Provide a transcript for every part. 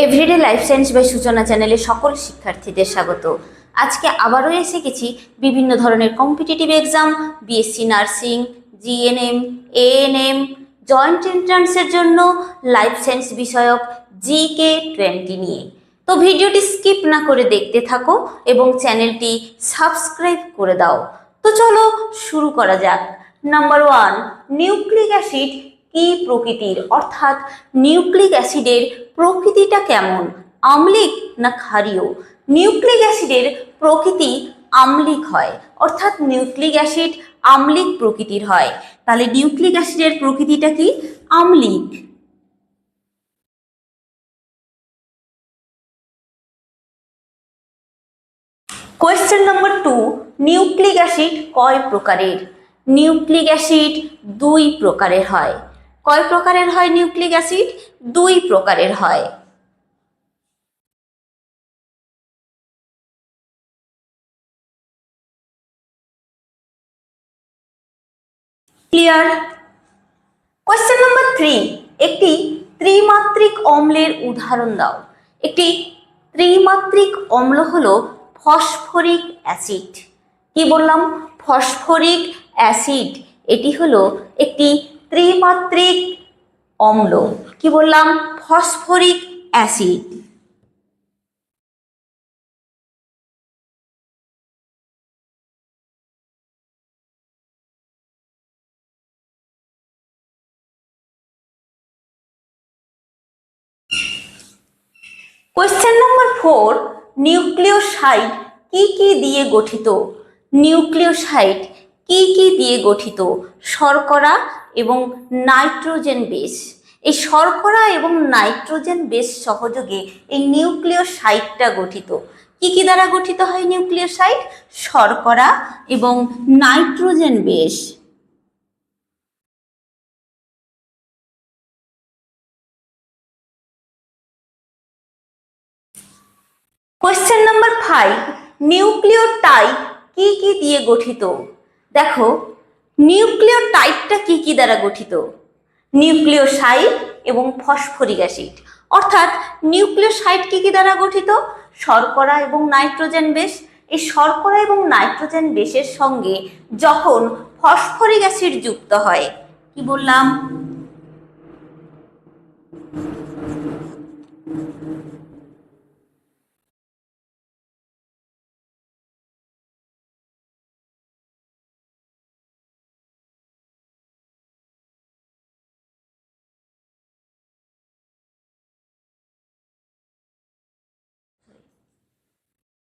Everyday life science by সূচনা চ্যানেলে সকল শিক্ষার্থীদের স্বাগত। আজকে আবারও এসে গেছি বিভিন্ন ধরনের competitive exam, BSc nursing, GNM, ANM, joint এন্ট্রান্সের জন্য লাইফ সায়েন্স বিষয়ক GK20 নিয়ে। তো ভিডিওটি স্কিপ না করে দেখতে থাকো এবং চ্যানেলটি সাবস্ক্রাইব করে দাও। তো চলো শুরু করা যাক। নাম্বার 1, নিউক্লিক অ্যাসিড কি প্রকৃতির, অর্থাৎ নিউক্লিক অ্যাসিডের প্রকৃতিটা কেমন, আম্লিক না ক্ষারীয়? নিউক্লিক অ্যাসিডের প্রকৃতি আম্লিক হয়, অর্থাৎ নিউক্লিক অ্যাসিড আম্লিক প্রকৃতির হয়। তাহলে নিউক্লিক অ্যাসিডের প্রকৃতিটা কি? আম্লিক। কোয়েশ্চেন নাম্বার 2, নিউক্লিক অ্যাসিড কয় প্রকারের? নিউক্লিক অ্যাসিড 2 প্রকারের হয়। কয় প্রকারের হয় নিউক্লিক অ্যাসিড? 2 প্রকারের হয়। ক্লিয়ার? কোয়েশ্চেন নাম্বার 3, একটি ত্রিমাত্রিক অম্লের উদাহরণ দাও। একটি ত্রিমাত্রিক অম্ল হলো ফসফরিক অ্যাসিড। কি বললাম? Phosphoric acid. এটি হলো একটি ত্রিমাত্রিক অম্ল। কি বললাম? Phosphoric acid. Question number 4, nucleoside কি কি দিয়ে গঠিত? নিউক্লিওসাইড কি কি দিয়ে গঠিত? শর্করা এবং নাইট্রোজেন বেস। এই শর্করা এবং নাইট্রোজেন বেস সহযোগে এই নিউক্লিওসাইডটা গঠিত। কি কি দ্বারা গঠিত হয় নিউক্লিওসাইড? শর্করা এবং nitrogen base. Question number 5, nucleotide কি কি দিয়ে গঠিত? দেখো, নিউক্লিওটাইডটা কি কি দ্বারা গঠিত? নিউক্লিওসাইড এবং ফসফরিক অ্যাসিড। অর্থাৎ নিউক্লিওসাইড কি কি দ্বারা গঠিত? শর্করা এবং নাইট্রোজেন বেস। এই শর্করা এবং নাইট্রোজেন বেসের সঙ্গে যখন ফসফরিক অ্যাসিড যুক্ত হয়, কি বললাম?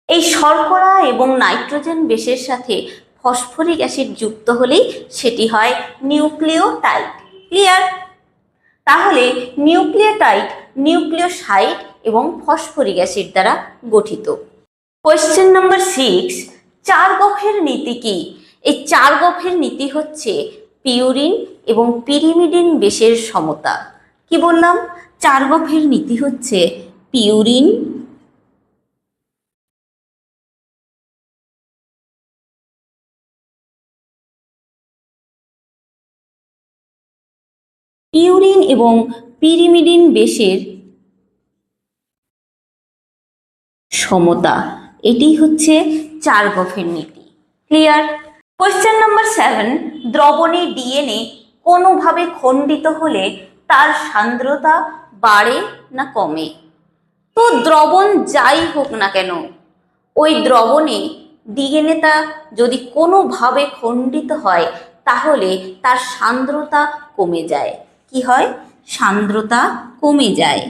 এই শর্করা এবং নাইট্রোজেন বেসের সাথে ফসফরিক অ্যাসিড যুক্ত হলেই সেটি হয় নিউক্লিওটাইড। ক্লিয়ার? তাহলে নিউক্লিওটাইড নিউক্লিওসাইড এবং ফসফরিক অ্যাসিড দ্বারা গঠিত। কোয়েশ্চেন নাম্বার 6, চারগফের নীতি কি? এই চারগফের নীতি হচ্ছে পিউরিন এবং পিরিমিডিন বেসের সমতা। কি বললাম? চারগফের নীতি হচ্ছে পিউরিন এবং পিরিমিডিন বেসের সমতা। এটি হচ্ছে চারগফের নীতি। ক্লিয়ার? কোয়েশ্চেন নাম্বার 7, দ্রবণে ডিএনএ কোনোভাবে খণ্ডিত হলে তার সান্দ্রতা বাড়ে না কমে? তো দ্রবণ যাই হোক না কেন, ওই দ্রবণে ডিএনএটা যদি কোনোভাবে খণ্ডিত হয় তাহলে তার সান্দ্রতা কমে যায়। কি হয়? সান্দ্রতা কমে যায়।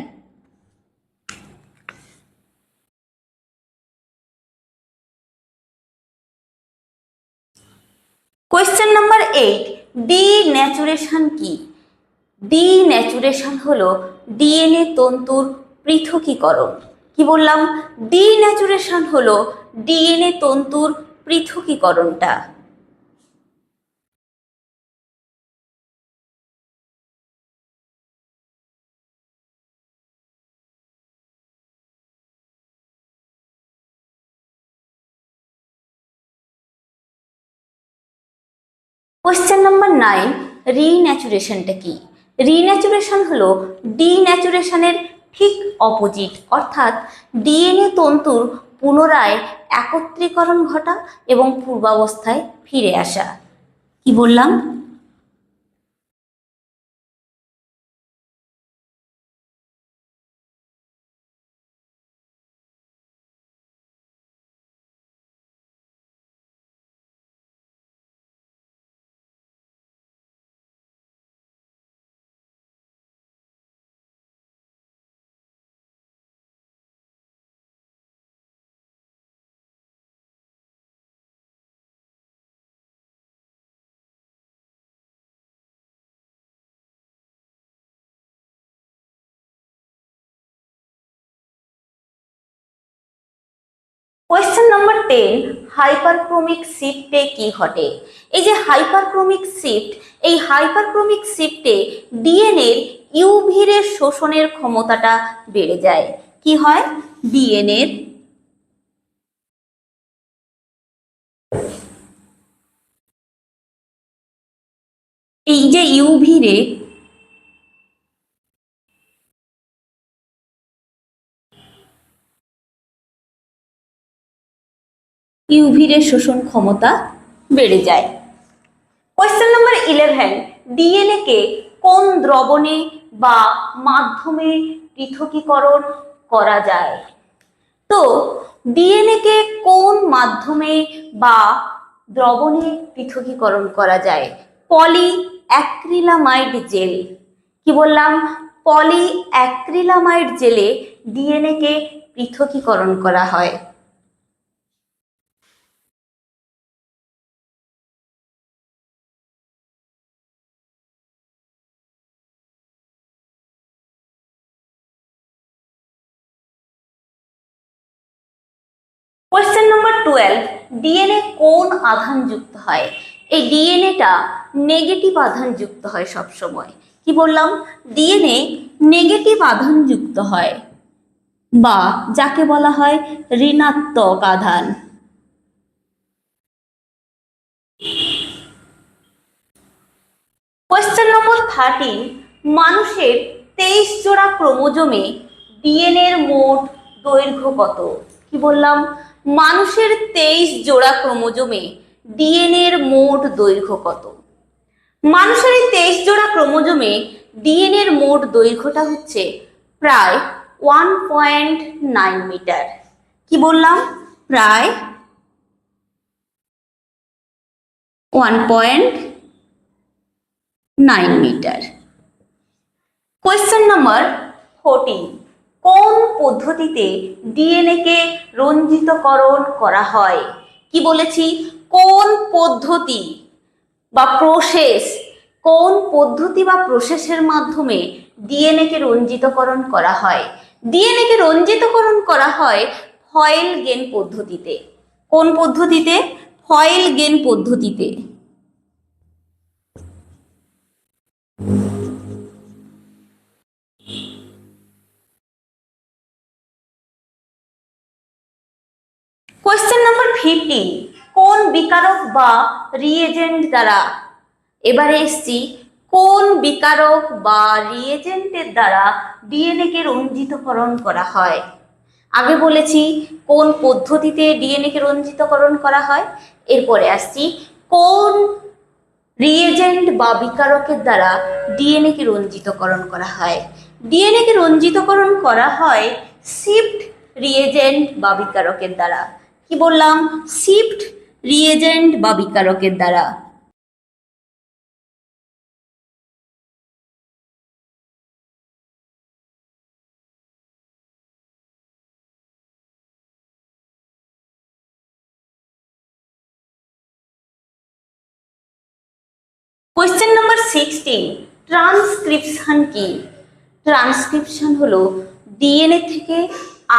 কোয়েশ্চেন নাম্বার 8, ডিন্যাচুরেশন কি? ডিন্যাচুরেশন হলো ডিএনএ তন্তুর পৃথকীকরণ। কি বললাম? ডিন্যাচুরেশন হলো ডিএনএ তন্তুর পৃথকীকরণটা। কোয়েশ্চেন নাম্বার 9, রিন্যাচুরেশনটা কি? রিন্যাচুরেশন হলো ডিন্যাচুরেশনের ঠিক অপোজিট, অর্থাৎ ডিএনএ তন্তুর পুনরায় একত্রীকরণ ঘটা এবং পূর্বাবস্থায় ফিরে আসা। কি বললাম? কোয়েশ্চেন নাম্বার 10, হাইপারক্রমিক শিফটে কি ঘটে? এই যে হাইপারক্রমিক শিফট, এই হাইপারক্রমিক শিফটে ডিএনএর ইউভি রে শোষণের ক্ষমতাটা বেড়ে যায়। কি হয়? ডিএনএর এই যে ইউভি রে শোষণ ক্ষমতা বেড়ে যায়। কোয়েশ্চেন নাম্বার 11, ডিএনএ কে কোন দ্রবণে বা মাধ্যমে পৃথকীকরণ করা যায়? তো ডিএনএ কে কোন মাধ্যমে বা দ্রবণে পৃথকীকরণ করা যায়? Polyacrylamide gel. কি বললাম? পলিঅ্যাক্রিলামাইড জেলে ডিএনএ কে পৃথকীকরণ করা হয়। কোয়েশ্চেন নাম্বার 12, ডিএনএ কোন আধান যুক্ত হয়? এই ডিএনএটা নেগেটিভ আধান যুক্ত হয় সব সময়। কি বললাম? ডিএনএ নেগেটিভ আধান যুক্ত হয় বা যাকে বলা হয় ঋণাত্মক আধান। কোয়েশ্চেন নম্বর 13, মানুষের 23 জোড়া ক্রোমোজোমে ডিএনএ এর মোট দৈর্ঘ্য কত? কি বললাম? মানুষের 23 জোড়া ক্রোমোজোমে ডিএনএ এর মোট দৈর্ঘ্য কত? মানুষের এই 23 জোড়া ক্রোমোজোমে ডিএনএ এর মোট দৈর্ঘ্যটা হচ্ছে প্রায় 1.9 মিটার। কি বললাম? প্রায় 1.9 মিটার। কোয়েশ্চেন নাম্বার 14, কোন পদ্ধতিতে ডিএনএ কে রঞ্জিতকরণ করা হয়? কি বলেছি? কোন পদ্ধতি বা প্রসেস, কোন পদ্ধতি বা প্রসেসের মাধ্যমে ডিএনএ কে রঞ্জিতকরণ করা হয়? ডিএনএ কে রঞ্জিতকরণ করা হয় ফয়েল গেন পদ্ধতিতে। কোন পদ্ধতিতে? ফয়েল গেন পদ্ধতিতে। কোয়েশ্চেন নাম্বার 15, কোন বিকারক বা রিএজেন্ট দ্বারা, এবারে এসছি কোন বিকারক বা রিএজেন্টের দ্বারা ডিএনএ কে রঞ্জিতকরণ করা হয়? আগে বলেছি কোন পদ্ধতিতে ডিএনএ কে রঞ্জিতকরণ করা হয়, এরপরে আসছি কোন রিএজেন্ট বা বিকারকের দ্বারা ডিএনএ কে রঞ্জিতকরণ করা হয়। ডিএনএ কে রঞ্জিতকরণ করা হয় শিফট রিএজেন্ট বা বিকারকের দ্বারা। কি বললাম? শিফট রিএজেন্ট বা বিকারকের দ্বারা। কোয়েশ্চেন নাম্বার 16, ট্রান্সক্রিপশন কি? ট্রান্সক্রিপশন হলো ডিএনএ থেকে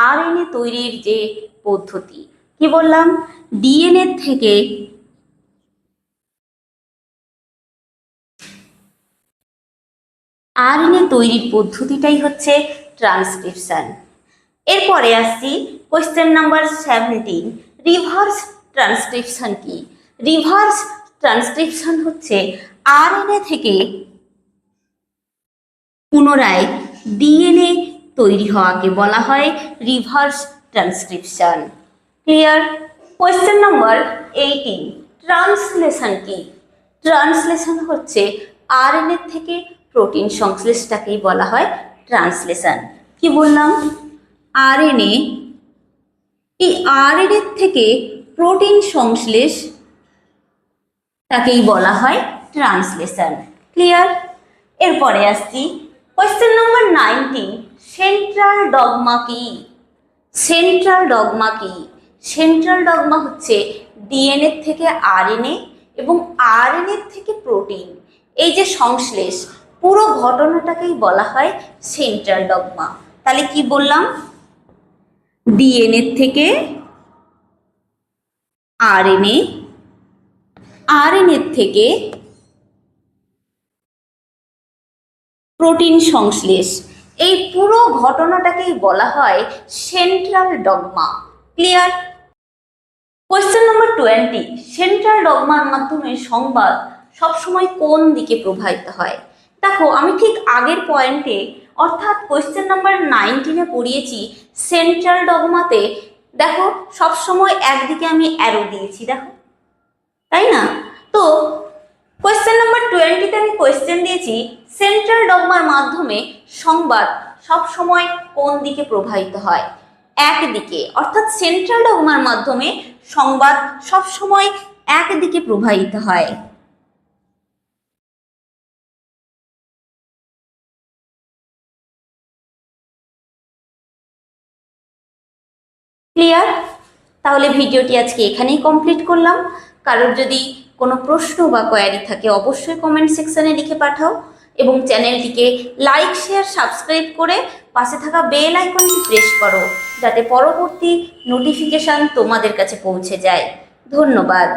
আরএনএ তৈরির যে পদ্ধতি। কি বললাম? ডিএনএ থেকে আরএনএ তৈরির পদ্ধতিটাই হচ্ছে ট্রান্সক্রিপশন। এরপরে আসছি কোয়েশ্চেন নাম্বার 17, রিভার্স ট্রান্সক্রিপশন কি? রিভার্স ট্রান্সক্রিপশন হচ্ছে আরএনএ থেকে পুনরায় ডিএনএ তৈরি হওয়াকে বলা হয় reverse transcription. Clear? Question number 18, translation কি? ট্রান্সলেশন হচ্ছে আরএনএ থেকে প্রোটিন সংশ্লেষটাকেই বলা হয় ট্রান্সলেশন। কি বললাম? আরএনএ, এই আরএনএ থেকে প্রোটিন সংশ্লেষ তাকেই বলা হয় ট্রান্সলেশন। ক্লিয়ার? এরপরে আসছি কোয়েশ্চেন নাম্বার 19, সেন্ট্রাল ডগমা কি? সেন্ট্রাল ডগমা কি? সেন্ট্রাল ডগমা হচ্ছে ডিএনএ থেকে আরএনএ এবং আরএনএ থেকে প্রোটিন, এই যে সংশ্লেষ, পুরো ঘটনাটাকেই বলা হয় সেন্ট্রাল ডগমা। তাহলে কি বললাম? ডিএনএ থেকে আরএনএ, আরএনএ থেকে প্রোটিন সংশ্লেষ, এই পুরো ঘটনাটাকেই বলা হয় central dogma. Clear? Question number 20, central ডগমার মাধ্যমে সংবাদ সবসময় কোন দিকে প্রবাহিত হয়? দেখো, আমি ঠিক আগের পয়েন্টে অর্থাৎ কোয়েশ্চেন নাম্বার 19-এ পড়িয়েছি সেন্ট্রাল ডগমাতে দেখো সবসময় একদিকে আমি অ্যারো দিয়েছি, দেখো, তাই না? তো কোয়েশ্চেন নাম্বার 20-তে আমি কোয়েশ্চেন দিয়েছি সেন্ট্রাল ডগমার মাধ্যমে সংবাদ সবসময় কোন দিকে প্রবাহিত হয়? একদিকে, অর্থাৎ সেন্ট্রাল ডগমার মাধ্যমে সংবাদ সবসময় একদিকে প্রবাহিত হয়। ক্লিয়ার? তাহলে ভিডিওটি আজকে এখানেই কমপ্লিট করলাম। কারোর যদি কোনো প্রশ্ন বা কোয়ারি থাকে অবশ্যই কমেন্ট সেকশনে লিখে পাঠাও এবং চ্যানেলটিকে লাইক, শেয়ার, সাবস্ক্রাইব করে পাশে থাকা বেল আইকনটি প্রেস করো যাতে পরবর্তী নোটিফিকেশন তোমাদের কাছে পৌঁছে যায়। ধন্যবাদ।